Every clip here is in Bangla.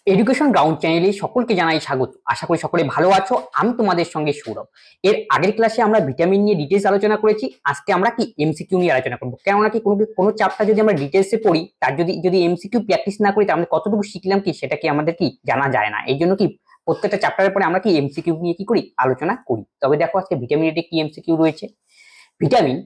এডুকেশন গ্রাউন্ড চ্যানেলে সকলকে জানাই স্বাগত। আশা করি সকলে ভালো আছো। আমি তোমাদের সঙ্গে সৌরভ। এর আগের ক্লাসে আমরা ভিটামিন নিয়ে ডিটেলস আলোচনা করেছি। আজকে আমরা কি এমসিকিউ নিয়ে আলোচনা করবো। কেননা কি কোনো চ্যাপ্টার যদি আমরা ডিটেলসে পড়ি, তার যদি এমসিকিউ প্র্যাকটিস না করি, তাহলে কতটুকু শিখলাম কি সেটা কি আমাদের কি জানা যায় না। এই জন্য কি প্রত্যেকটা চ্যাপ্টারের পরে আমরা কি এমসিকিউ নিয়ে কি করি, আলোচনা করি। তবে দেখো আজকে ভিটামিন কি এমসিকিউ রয়েছে। ভিটামিন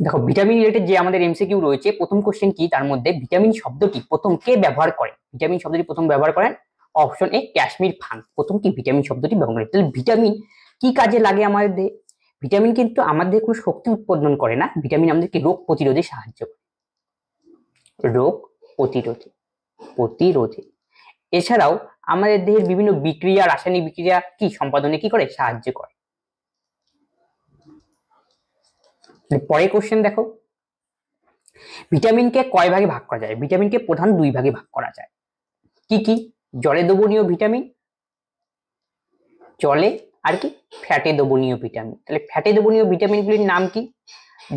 দেখো, ভিটামিন রিলেটেড যে আমাদের এমসিকিউ রয়েছে, প্রথম কোশ্চেন কি, তার মধ্যে ভিটামিন শব্দটি প্রথম কে ব্যবহার করেন। ভিটামিন শব্দটি প্রথম ব্যবহার করেন অপশন এ কাশ্মীর খান। প্রথম কি ভিটামিন শব্দটি ব্যবহার করেন। তাহলে ভিটামিন কি কাজে লাগে আমাদের দেহে? ভিটামিন কিন্তু আমাদের কোনো শক্তি উৎপাদন করে না। ভিটামিন আমাদেরকে রোগ প্রতিরোধে সাহায্য করে। রোগ প্রতিরোধে এছাড়াও আমাদের দেহের বিভিন্ন বিক্রিয়া, রাসায়নিক বিক্রিয়া কি সম্পাদনে কি করে, সাহায্য করে। পরের কোশ্চেন দেখো, ভিটামিনকে কয় ভাগে ভাগ করা যায়। ভিটামিনকে প্রধান দুই ভাগে ভাগ করা যায়। কি কি? জলে দ্রবণীয় ভিটামিন, জলে আর কি ফ্যাটে দ্রবণীয় ভিটামিন। তাহলে ফ্যাটে দ্রবণীয় ভিটামিনগুলির নাম কি?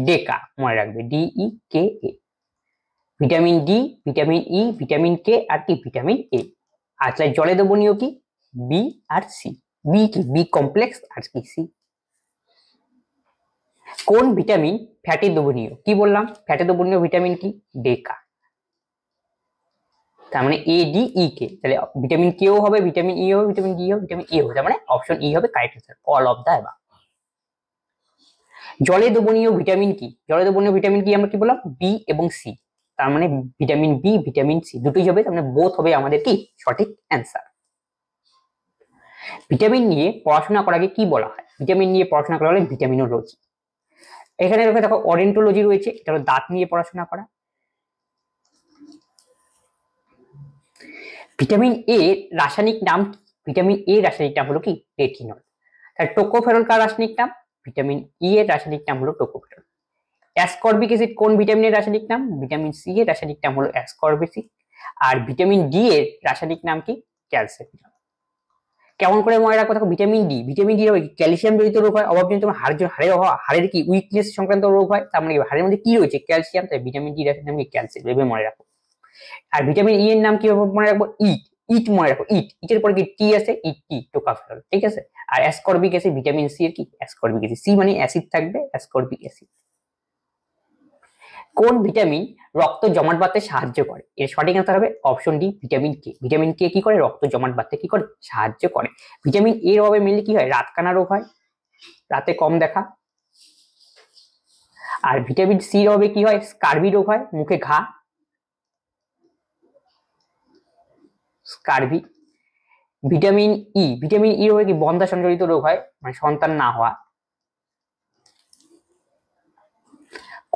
ডেকা, মনে রাখবে, DEKA। Vitamin D, vitamin E, vitamin K আর কি ভিটামিন এ। আর তাহলে জলে দ্রবণীয় কি? বি আর সি। বি কি? বি কমপ্লেক্স আর কি সি। কোন ভিটামিন ফ্যাটে দ্রবণীয়? কি বললাম? ফ্যাটে দ্রবণীয় ভিটামিন কি? ডেকা। তার মানে ADEK। তাহলে ভিটামিন কেও হবে, ভিটামিন ই হবে, ভিটামিন ডি হবে, ভিটামিন এ হবে। তার মানে অপশন ই হবে correct answer, all of the above. জলে দ্রবণীয় ভিটামিন কি? জলে দ্রবণীয় ভিটামিন কি আমরা কি বললাম? বি এবং সি। তার মানে ভিটামিন বি, ভিটামিন সি দুটোই হবে, তার মানে বোথ হবে আমাদের কি সঠিক অ্যান্সার। ভিটামিন নিয়ে পড়াশোনা করাকে কি বলা হয়? ভিটামিন নিয়ে পড়াশোনা করা হলে ভিটামিনোলজি। এখানে দেখো অডেন্টোলজি রয়েছে, এটা হলো দাঁত নিয়ে পড়াশোনা করা। ভিটামিন এ রাসায়নিক নাম কি? ভিটামিন এ রাসায়নিক নাম হলো কি? রেটিনল। তাহলে টোকোফেরল কার রাসায়নিক নাম? ভিটামিন ই এর রাসায়নিক নাম হলো টোকোফেরল। অ্যাসকর্বিক অ্যাসিড কোন ভিটামিনের রাসায়নিক নাম? ভিটামিন সি এর রাসায়নিক নাম হলো অ্যাসকর্বিক। আর ভিটামিন ডি এর রাসায়নিক নাম কি? ক্যালসিয়াম। কেমন করে মনে রাখবো? দেখো vitamin D, vitamin D calcium জনিত রোগ হয়, অভাবজনিত হাড়ের কি উইকনেস সংক্রান্ত রোগ হয়। তার মানে হাড়ের মধ্যে কি রয়েছে? ক্যালসিয়াম। তাই ভিটামিন ডি রাসায়নিক নাম কি? ক্যালসিয়াম। এভাবে মনে রাখো। আর ভিটামিন ই এর নাম কিভাবে মনে রাখবো? ইট মনে রাখো, ইটের পরে কি টি আছে, টি টোকাফেরল, ঠিক আছে। আর অ্যাসকর্বিক অ্যাসিড ভিটামিন সি এর কি? Ascorbic acid. সি মানে অ্যাসিড থাকবে, অ্যাসকর্বিক অ্যাসিড। কোন ভিটামিন রক্ত জমাট বাঁধতে সাহায্য করে? এর সঠিক অ্যান্সার হবে option D, vitamin K. Vitamin K কি করে? রক্ত জমাট বাঁধতে কি করে? সাহায্য করে। ভিটামিন এর অভাবে মেনলি কি হয়? রাতকানা রোগ হয়, রাতে কম দেখা। আর ভিটামিন সি এর অভাবে কি হয়? স্কারবি রোগ হয়, মুখে ঘা, scurvy. Vitamin E, vitamin E হবে কি? বন্ধ্যা সঞ্চালিত রোগ হয়, মানে সন্তান না হওয়া।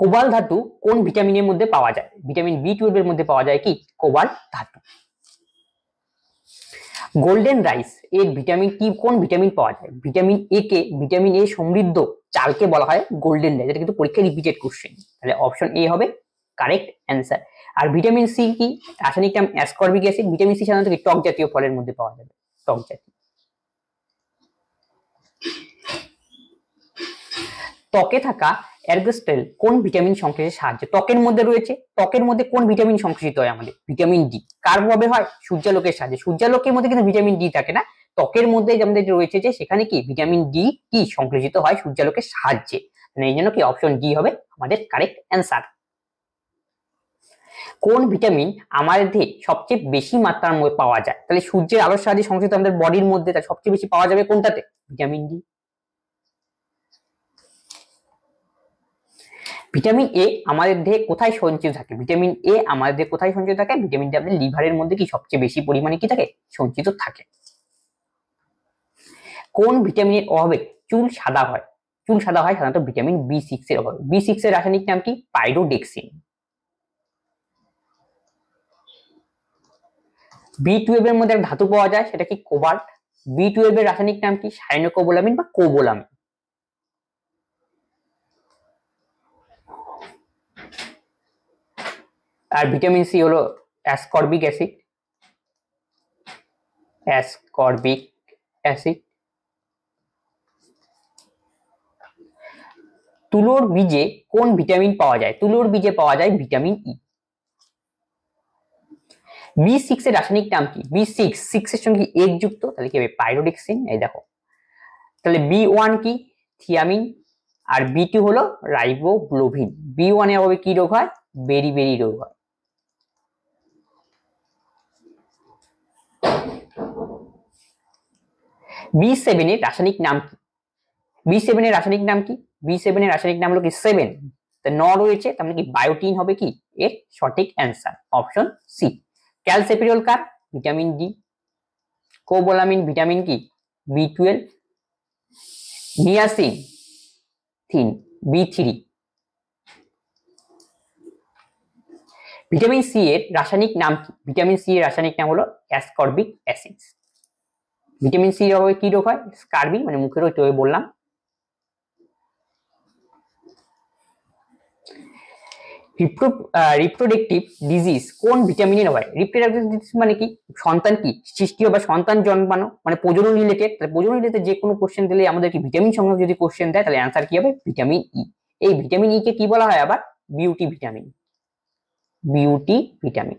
কোবাল ধাতু কোন ভিটামিনের মধ্যে পাওয়া যায়? ভিটামিন B12 এর মধ্যে পাওয়া যায় কি? কোবাল ধাতু। গোল্ডেন রাইস এর ভিটামিন কি, কোন ভিটামিন পাওয়া যায়? Vitamin A K, vitamin A সমৃদ্ধ চালকে বলা হয় গোল্ডেন রাইস। এটা কিন্তু পরীক্ষায় রিপিটেড কোশ্চেন। তাহলে অপশন এ হবে কারেক্ট অ্যান্সার। আর ভিটামিন সি কি? রাসায়নিক নাম অ্যাসকর্বিক অ্যাসিড। ভিটামিন সি সাধারণত কি? টক জাতীয় ফলের মধ্যে পাওয়া যাবে, টক জাতীয়। ত্বকে থাকা এর্গোস্টেল কোন ভিটামিন সংশ্লেষে সাহায্য? ত্বকের মধ্যে রয়েছে, ত্বকের মধ্যে কোন ভিটামিন সংশ্লেষিত হয় আমাদের? Vitamin D. কার প্রভাবে হয়? সূর্যালোকের সাহায্যে। সূর্যালোকের মধ্যে কিন্তু ভিটামিন ডি থাকে না, ত্বকের মধ্যে আমাদের রয়েছে যে সেখানে কি ভিটামিন ডি কি সংশ্লেষিত হয় সূর্যালোকের সাহায্যে। মানে এই জন্য কি অপশন ডি হবে আমাদের কারেক্ট অ্যান্সার। কোন ভিটামিন আমাদের দেহে সবচেয়ে বেশি মাত্রার মধ্যে পাওয়া যায়? তাহলে সূর্যের আলোর সাহায্যে সংশ্লেষিত আমাদের বডির মধ্যে তার সবচেয়ে বেশি পাওয়া যাবে কোনটাতে? Vitamin D. ভিটামিন এ আমাদের দেহে কোথায় সঞ্চিত থাকে? ভিটামিন এ আমাদের দেহে কোথায় সঞ্চিত থাকে? ভিটামিন ডি আমাদের লিভারের মধ্যে কি সবচেয়ে বেশি পরিমাণে কি থাকে? সঞ্চিত থাকে। কোন ভিটামিনের অভাবে চুল সাদা হয়? চুল সাদা হয় সাধারণত ভিটামিন B6 এর অভাবে। B6 এর রাসায়নিক নাম কি? পাইরোডেক্সিন। B12 এর মধ্যে ধাতু পাওয়া যায়, সেটা কি? কোবাল্ট। B12 এর রাসায়নিক নাম কি? সাইনোকোবালামিন বা কোবোলামিন। আর ভিটামিন সি হলো অ্যাসকর্বিক অ্যাসিড, অ্যাসকর্বিক অ্যাসিড। তুলোর বীজে কোন ভিটামিন পাওয়া যায়? তুলোর বীজে পাওয়া যায় ভিটামিন ই। B6 এর রাসায়নিক নাম কি? B6 এর সঙ্গে এর যুক্ত, তাহলে কি হবে পাইরোডিক্সিন। এই দেখো, তাহলে B1 কি? থিয়ামিন। আর B2 হলো রাইবোফ্লোভিন। B1 এর অভাবে কি রোগ হয়? বেরি রোগ হয়। B7 এর রাসায়নিক নাম কি? B7 এর রাসায়নিক নাম কি? B7 এর রাসায়নিক নাম হলো কি 7। তো ন রয়েছে, তার মানে কি বায়োটিন হবে কি এর সঠিক অ্যান্সার, অপশন সি। ক্যালসিফেরল কার? Vitamin D. কোবোলামিন ভিটামিন কি? B12। Niacin B3। Vitamin C এর রাসায়নিক নাম কি? ভিটামিন সি এর রাসায়নিক নাম হলো অ্যাসকর্বিক অ্যাসিড। ভিটামিন সি এর অভাবে কি রোগ হয়? স্কারবি, মানে মুখের ওই টয়ে বললাম। রিপ্রোডাক্টিভ ডিজিজ কোন ভিটামিনের হয়? রিপ্রোডাক্টিভ ডিজিজ মানে কি? সন্তান কি সৃষ্টি বা সন্তান জন্মানো, মানে প্রজনন রিলেটেড। প্রজনন রিলেটেড যে কোনো কোশ্চেন দিলে আমাদের কি ভিটামিন সংক্রান্ত যদি কোশ্চেন দেয় তাহলে অ্যান্সার কি হবে? Vitamin E. এই ভিটামিন ই কে কি বলা হয় আবার? Beauty vitamin. Beauty vitamin.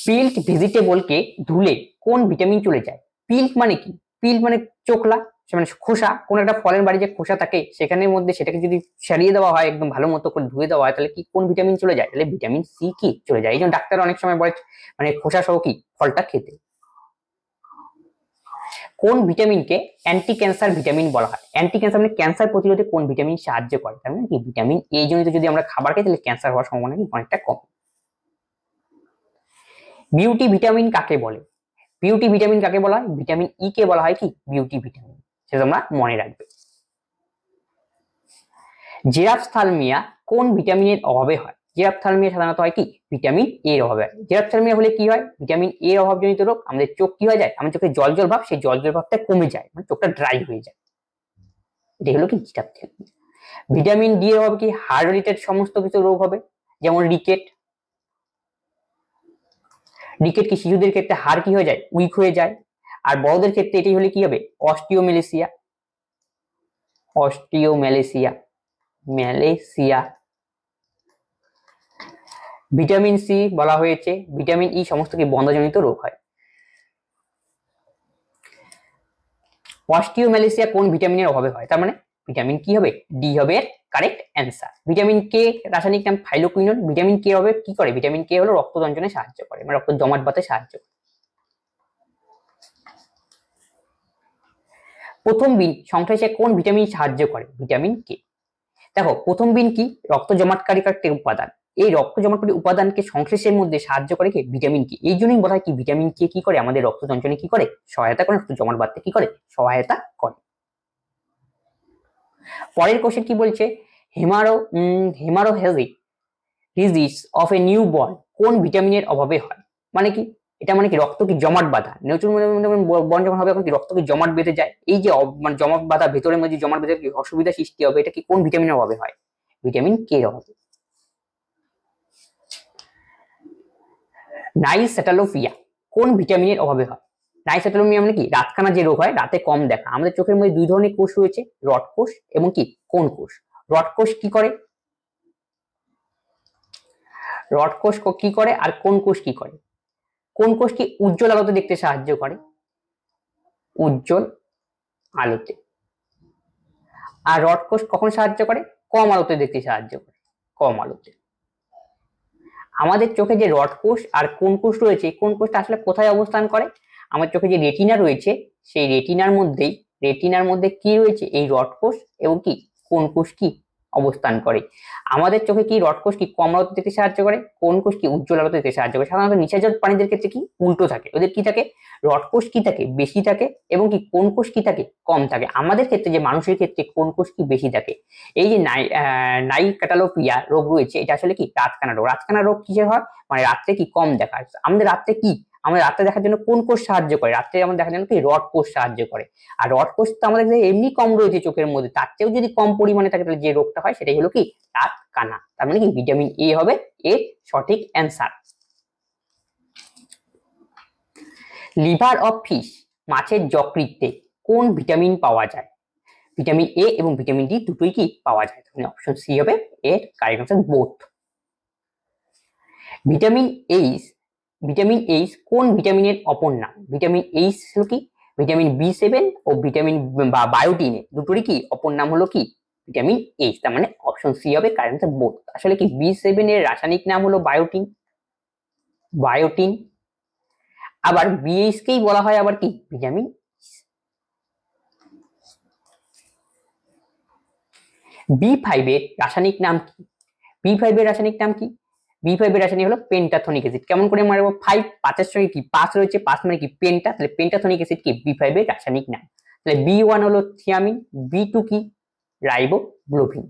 Peeled ভেজিটেবলকে ধুলে কোন ভিটামিন চলে যায়? পিল্ট মানে কি? পিল্ট মানে চোখলা, মানে খোসা। কোন একটা ফলের বাড়ি যে খোসা থাকে সেখানের মধ্যে সেটাকে যদি ছাড়িয়ে দেওয়া হয়, একদম ভালো মতো করে ধুয়ে দেওয়া হয়, তাহলে কি কোন ভিটামিন চলে যায়? তাহলে ভিটামিন সি কি চলে যায়। এই জন্য ডাক্তার অনেক সময় বলে মানে খোসা সহ কি ফলটা খেতে। কোন ভিটামিনকে অ্যান্টি ক্যান্সার ভিটামিন বলা হয়? অ্যান্টি ক্যান্সার মানে ক্যান্সার প্রতিরোধে কোন ভিটামিন সাহায্য করে? তার মানে কি ভিটামিন এ জনিত যদি আমরা খাবার খাই তাহলে ক্যান্সার হওয়ার সম্ভাবনা কি অনেকটা কম। বিউটি ভিটামিন কাকে বলে? বিউটি ভিটামিন কাকে বলা হয়? ভিটামিন ই কে বলা হয় কি বিউটি ভিটামিন, সেটা তোমরা মনে রাখবে। জেরাপথ্যালমিয়া কোন ভিটামিনের অভাবে হয়? জেরাপথ্যালমিয়া সাধারণত হয় কি ভিটামিন এ এর অভাবে। জেরাপথ্যালমিয়া হলে কি হয়? ভিটামিন এ এর অভাবজনিত রোগ। আমাদের চোখ কি হয়ে যায়? আমাদের চোখে জল জল ভাব, সেই জল জল ভাবটা কমে যায়, মানে চোখটা ড্রাই হয়ে যায়। এটা হলো কি জেরাপথ্যালমিয়া। ভিটামিন ডি এর অভাবে কি হার্ট রিলেটেড সমস্ত কিছু রোগ হবে, যেমন রিকেট। রিকেট কি শিশুদের ক্ষেত্রে হাড় কি হয়ে যায়? উইক হয়ে যায়। আর বড়দের ক্ষেত্রে এটি হলে কি হবে? অস্টিওমেলেসিয়া। অস্টিওমেলেসিয়া, ম্যালেসিয়া। ভিটামিন সি বলা হয়েছে, ভিটামিন ই সমস্ত কি বন্ধ্যাজনিত রোগ হয়। অস্টিওমেলেসিয়া কোন ভিটামিনের অভাবে হয়? তার মানে ভিটামিন কি হবে? ডি হবে এর কারেক্ট অ্যান্সার। ভিটামিন কে রাসায়নিক নাম থাইলোকুইনন। ভিটামিন কে হবে কি করে? ভিটামিন কে হলো রক্ত সঞ্চালনে সাহায্য করে, মানে রক্ত জমাট বাঁধতে সাহায্য করে। প্রথম বিন সংশ্লেষে কোন ভিটামিন সাহায্য করে? Vitamin K. দেখো প্রথম বিন কি? রক্ত জমাটকারী একটি উপাদান। এই রক্ত জমাটকারী উপাদানকে সংশ্লেষের মধ্যে সাহায্য করে কি ভিটামিন কি। এই জন্যই বলা হয় কি ভিটামিন কে কি করে? আমাদের রক্ত সঞ্চালনে কি করে? সহায়তা করে, রক্ত জমাট বাঁধতে কি করে? সহায়তা করে। পরের কোশ্চেন কি বলছে? Haemorrhagic disease of a new born কোন ভিটামিনের অভাবে হয়? মানে কি এটা মানে কি রক্ত কি জমাট বাঁধা, নতুন বর্ন যখন হবে এখন কি রক্ত কি জমাট বেঁধে যায়, এই যে মানে জমাট বাঁধা ভেতরের মধ্যে জমাট বেঁধে কি অসুবিধা সৃষ্টি হবে, এটা কি কোন ভিটামিনের অভাবে হয়? ভিটামিন কে এর অভাবে। নাইসেটালোপিয়া কোন ভিটামিনের অভাবে হয়? নাইসেটালোপিয়া মানে কি রাতকানা যে রোগ হয়, রাতে কম দেখা। আমাদের চোখের মধ্যে দুই ধরনের কোষ রয়েছে, রড কোষ এবং কি কোন কোষ। রড কোষ কি করে? রড কোষ কি করে আর কোন কোষ কি করে? কোন কোষ কি উজ্জ্বল আলোতে দেখতে সাহায্য করে, উজ্জ্বল আলোতে। আর রড কোষ কখন সাহায্য করে? কম আলোতে দেখতে সাহায্য করে, কম আলোতে। আমাদের চোখে যে রড কোষ আর কোন কোষ রয়েছে, কোন কোষটা আসলে কোথায় অবস্থান করে? আমার চোখে যে রেটিনা রয়েছে সেই রেটিনার মধ্যে কি রয়েছে? এই রড কোষ এবং কি কোন কোষ কি অবস্থান করে। আমাদের চোখে কি রড কোষ কি কম আলোতে দেখতে সাহায্য করে, কোন কোষ কি উজ্জ্বল আলোতে দেখতে সাহায্য করে। সাধারণত নিশাচর প্রাণীদের ক্ষেত্রে কি উল্টো থাকে, ওদের কি থাকে? রড কোষ কি থাকে? বেশি থাকে এবং কি কোন কোষ কি থাকে? কম থাকে। আমাদের ক্ষেত্রে যে মানুষের ক্ষেত্রে কোন কোষ কি বেশি থাকে। এই যে নাইসেটালোপিয়া রোগ রয়েছে, এটা আসলে কি রাতকানা রোগ। রাতকানা রোগ কিসের হয়? মানে রাত্রে কি কম দেখা। আমাদের রাত্রে কি আমাদের রাত্রে দেখার জন্য কোন কোষ সাহায্য করে? রাত্রে আমাদের দেখার জন্য কি রড কোষ সাহায্য করে। আর রড কোষ তো আমাদের এমনি কম রয়েছে চোখের মধ্যে, তার চেয়েও যদি কম পরিমাণে থাকে তাহলে যে রোগটা হয় সেটাই হলো কি রাত কানা। তার মানে কি ভিটামিন এ হবে এর সঠিক অ্যান্সার। লিভার অফ ফিশ, মাছের যকৃতে কোন ভিটামিন পাওয়া যায়? ভিটামিন এ এবং ভিটামিন ডি দুটোই কি পাওয়া যায়, মানে অপশন সি হবে এর correct answer, both. Vitamin H, vitamin H কোন ভিটামিনের অপর নাম? ভিটামিন এইচ হলো কি ভিটামিন বি7 ও ভিটামিন বা বায়োটিনে দুটোরই কি অপর নাম হলো কি ভিটামিন এইচ। তার মানে অপশন সি হবে কারেক্ট অ্যান্সার, বোথ। আসলে কি বি7 এর রাসায়নিক নাম হলো বায়োটিন, বায়োটিন। আবার বিএইচ কেই বলা হয় আবার কি ভিটামিন। বি5 এর রাসায়নিক নাম কি? বি5 এর রাসায়নিক নাম কি? বি5 এর রাসায়নিক হলো পেন্টাথনিক অ্যাসিড। কেমন করে মারবো? 5 5 এর সঙ্গে কি 5 রয়েছে, 5 মানে কি পেন্টা, তাহলে পেন্টাথনিক অ্যাসিড কি বি5 এর রাসায়নিক নাম। তাহলে বি1 হলো থিয়ামিন, বি2 কি রাইবোফ্লাভিন।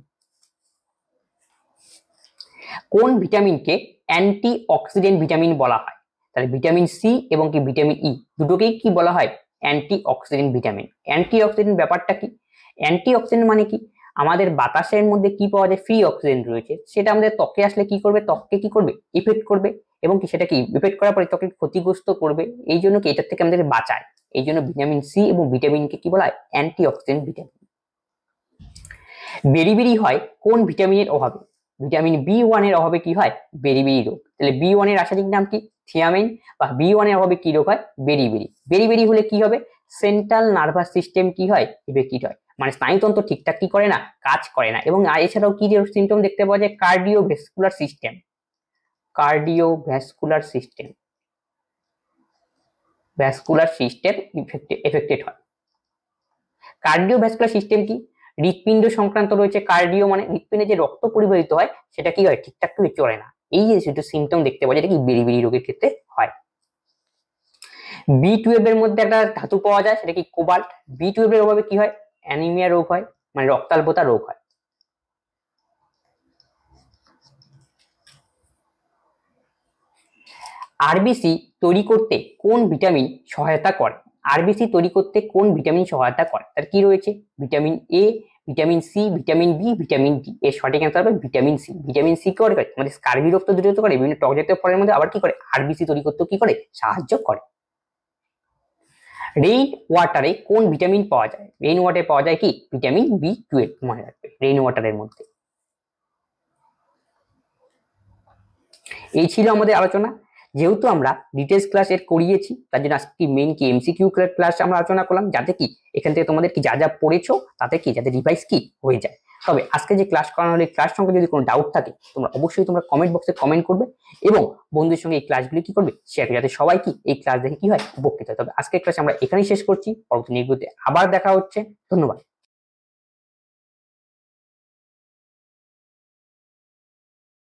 কোন ভিটামিনকে অ্যান্টি অক্সিডেন্ট ভিটামিন বলা হয়? তাহলে ভিটামিন সি এবং কি ভিটামিন ই দুটোকেই কি বলা হয় anti oxidant vitamin. Anti oxidant ব্যাপারটা কি? অ্যান্টি অক্সিডেন্ট মানে কি আমাদের বাতাসের মধ্যে কি পাওয়া যায় ফ্রি অক্সিজেন রয়েছে, সেটা আমাদের ত্বকে আসলে কি করবে, ত্বককে কি করবে ইফেক্ট করবে, এবং কি সেটা কি ইফেক্ট করার পরে ত্বকে ক্ষতিগ্রস্ত করবে। এই জন্য কি এটার থেকে আমাদের বাঁচায়। এই জন্য ভিটামিন সি এবং ভিটামিনকে কি বলা হয় অ্যান্টি অক্সিডেন্ট ভিটামিন। বেরিবেরি হয় কোন ভিটামিনের অভাবে? ভিটামিন বি1 এর অভাবে কি হয় বেরিবেরি রোগ। তাহলে বি1 এর রাসায়নিক নাম কি থিয়ামিন, বা বি1 এর অভাবে কি রোগ হয় বেরিবেরি। বেরিবেরি হলে কি হবে সেন্ট্রাল নার্ভাস সিস্টেম কি হয় ইফেক্টেড হয়, মানে স্নায়ুতন্ত্র ঠিকঠাক কি করে না কাজ করে না। এবং এছাড়াও কি সিমটম দেখতে পাওয়া যায় cardiovascular system, cardiovascular system, vascular system affected হয়। কার্ডিওভাস্কুলার সিস্টেম কি হৃৎপিণ্ড সংক্রান্ত রয়েছে। কার্ডিও মানে হৃৎপিণ্ডে যে রক্ত পরিবাহিত হয় সেটা কি হয় ঠিকঠাক করে চলে না। এই যে দুটো সিমটম দেখতে পাওয়া যায় এটা কি বেরিবেরি রোগের ক্ষেত্রে হয়। বি12 এর মধ্যে একটা ধাতু পাওয়া যায় সেটা কি কোবাল্ট। বি12 এর অভাবে কি হয় অ্যানিমিয়া রোগ হয়, মানে রক্তাল্পতা রোগ হয়। আরবিসি তৈরি করতে কোন ভিটামিন সহায়তা করে? আরবিসি তৈরি করতে কোন ভিটামিন সহায়তা করে? তার কি রয়েছে vitamin A, vitamin C, vitamin B, vitamin D. এর সঠিক অ্যান্সার হবে ভিটামিন সি। ভিটামিন সি কি করে আমাদের স্কার্বি রোগ তো দূরীভূত করে, বিভিন্ন টক জাতীয় ফলের মধ্যে আবার কি করে আরবিসি তৈরি করতে কি করে সাহায্য করে। রেইন ওয়াটারে কোন ভিটামিন পাওয়া যায়? রেইন ওয়াটারে পাওয়া যায় কি ভিটামিন বি12, মনে রাখবে রেইন ওয়াটারের মধ্যে। এই ছিল আমাদের আলোচনা। যেহেতু আমরা ডিটেলস ক্লাস এর করিয়েছি তার জন্য আজকে মেইন কি এমসিকিউ ক্লাস আমরা আলোচনা করলাম, যাতে কি এখান থেকে তোমাদের কি যা যা পড়েছো তাতে কি যাতে রিভাইজ কি হয়ে যায়। তবে আজকে যে ক্লাস করানো হলে ক্লাস সঙ্গে যদি কোনো ডাউট থাকে তোমরা অবশ্যই তোমরা কমেন্ট বক্সে কমেন্ট করবে এবং বন্ধুদের সঙ্গে এই ক্লাসগুলি কি করবে শেয়ার করবে, যাতে সবাই কি এই ক্লাস দেখে কি হয় উপকৃত হয়। তবে আজকের ক্লাস আমরা এখানেই শেষ করছি, পরবর্তী ভিডিওতে আবার দেখা হচ্ছে। ধন্যবাদ।